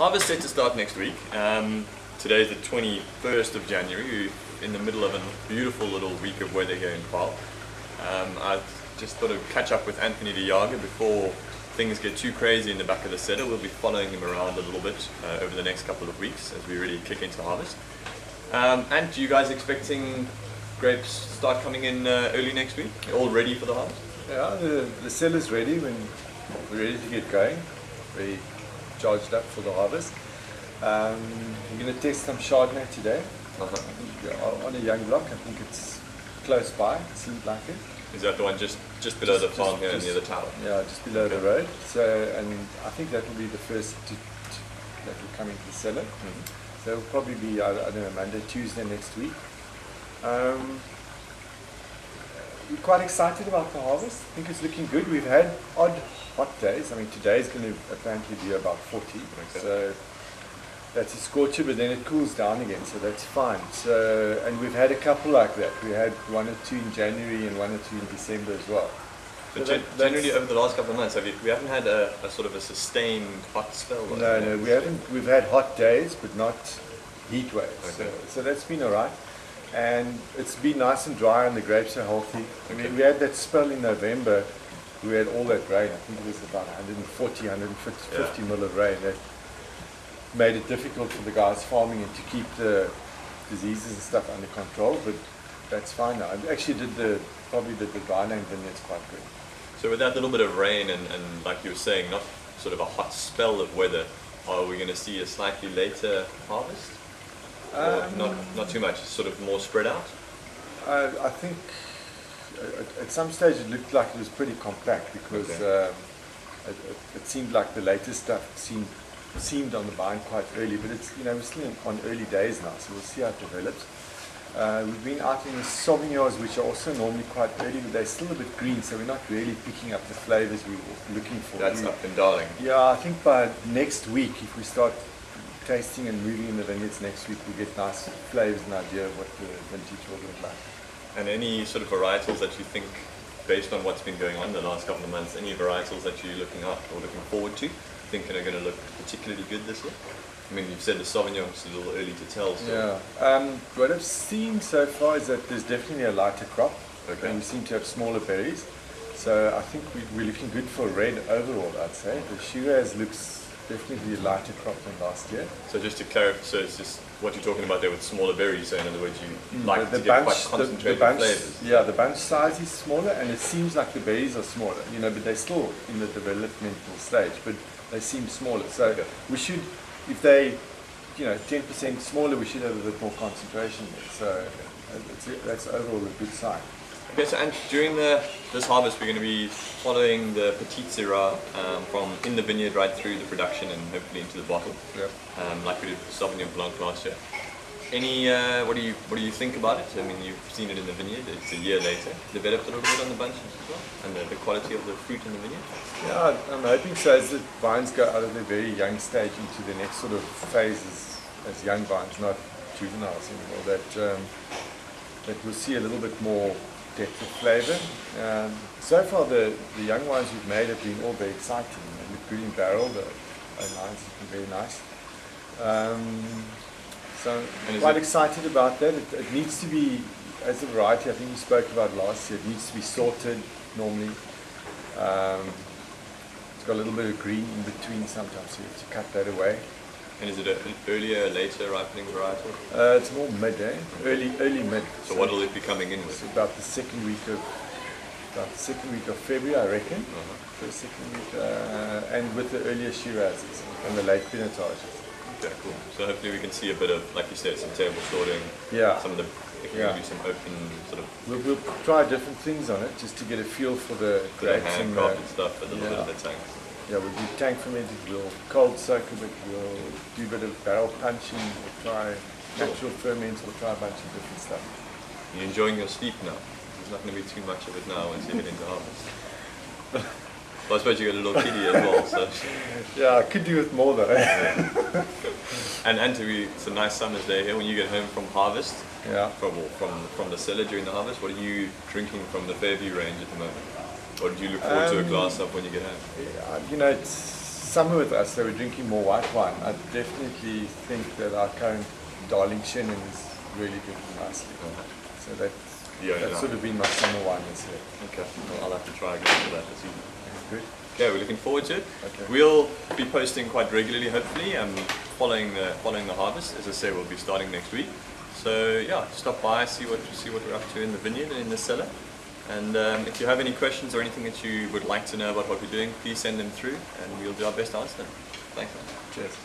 Harvest set to start next week. Today's the 21st of January. We're in the middle of a beautiful little week of weather here in Paarl. I just thought I'd catch up with Anthony de Jager before things get too crazy in the back of the cellar. We'll be following him around a little bit over the next couple of weeks as we really kick into harvest. And you guys expecting grapes start coming in early next week? All ready for the harvest? Yeah, the cellar's ready. When we're ready to get going. Very charged up for the harvest. We're going to test some Chardonnay today. On a young block. I think it's close by. It seems like it. Is that the one just below the farm here near the tower? Yeah, just below the road. So, and I think that will be the first that will come into the cellar. So it'll probably be, I don't know, Monday, Tuesday next week. We're quite excited about the harvest. I think it's looking good. We've had odd hot days. I mean, today's going to apparently be about 40. Okay. So that's a scorcher, but then it cools down again, so that's fine. So, and we've had a couple like that. We had one or two in January and one or two in December as well. So generally over the last couple of months, we haven't had a sort of a sustained hot spell? No, we haven't. We've had hot days, but not heat waves. Okay. So that's been all right. And it's been nice and dry and the grapes are healthy. I mean, we had that spell in November. We had all that rain. I think it was about 140, 150 mil of rain. That made it difficult for the guys farming and to keep the diseases and stuff under control. But that's fine now. I actually probably did the dry land vineyards quite good. So with that little bit of rain and like you were saying, not sort of a hot spell of weather, are we going to see a slightly later harvest? Or not too much, sort of more spread out? I think at some stage it looked like it was pretty compact because it seemed like the latest stuff seemed on the vine quite early, but it's, we're still on early days now, so we'll see how it develops. We've been out in the Sauvignons, which are also normally quite early, but they're still a bit green, so we're not really picking up the flavors we were looking for. That's up and darling. Yeah, I think by next week, if we start tasting and moving in the vineyards next week, we'll get nice flavors and idea of what the vintage will look like. And any sort of varietals that you think, based on what's been going on the last couple of months, any varietals that you're looking at or looking forward to, thinking are going to look particularly good this year? I mean, you've said the Sauvignon is a little early to tell. So. Yeah. What I've seen so far is that there's definitely a lighter crop, and we seem to have smaller berries. So I think we're looking good for red overall, I'd say. The Shiraz looks definitely a lighter crop than last year. So just to clarify, so it's just what you're talking about there with smaller berries, so in other words you like to get quite concentrated flavors. Yeah, the bunch size is smaller and it seems like the berries are smaller, but they're still in the developmental stage, but they seem smaller. So we should, if they, 10% smaller, we should have a bit more concentration there. So that's overall a good sign. Okay, so and during this harvest we're going to be following the Petite Syrah from in the vineyard right through the production and hopefully into the bottle, like we did with Sauvignon Blanc last year. Any what do you think about it? I mean, you've seen it in the vineyard. It's a year later. Developed a little bit on the bunches as well, and the quality of the fruit in the vineyard. Yeah, I'm hoping so. As the vines go out of their very young stage into the next sort of phases as young vines, not juveniles anymore, that we'll see a little bit more depth of flavour. So far the young ones we've made have been all very exciting. They look good in barrel, the lines have been very nice. So I'm quite excited about that. It needs to be, as a variety, I think we spoke about last year, it needs to be sorted normally. It's got a little bit of green in between sometimes, so you have to cut that away. And is it an earlier, later ripening varietal? It's more mid, early mid. So what will it be coming in with? About the second week of February, I reckon. First, second week, and with the earlier Shirazes and the late Pinotages. Okay, cool. So hopefully we can see a bit of, like you said, some table sorting. Yeah. Some of the maybe some open sort of. We'll try different things on it just to get a feel for the grapes and stuff, a little bit of the tanks. Yeah, we'll do tank fermented, we'll cold soak a bit, we'll do a bit of barrel punching, we'll try natural ferments, we'll try a bunch of different stuff. You're enjoying your sleep now? There's not going to be too much of it now once you get into harvest. Well, I suppose you got a little kiddie as well, so. Yeah, I could do with more though. And it's a nice summer's day here when you get home from harvest. Yeah. From the cellar during the harvest, what are you drinking from the Fairview range at the moment? Or do you look forward to a glass up when you get home? Yeah, it's summer with us, they were drinking more white wine. I definitely think that our current darling Chenin is really drinking nicely. So that's sort of been my summer wine this year. Okay, well, I'll have to try again for that this evening. Good. Okay, we're looking forward to it. Okay. We'll be posting quite regularly, hopefully, following the harvest. As I say, we'll be starting next week. So yeah, stop by, see what we're up to in the vineyard and in the cellar. And if you have any questions or anything that you would like to know about what we're doing, please send them through, and we'll do our best to answer them. Thanks, man. Cheers.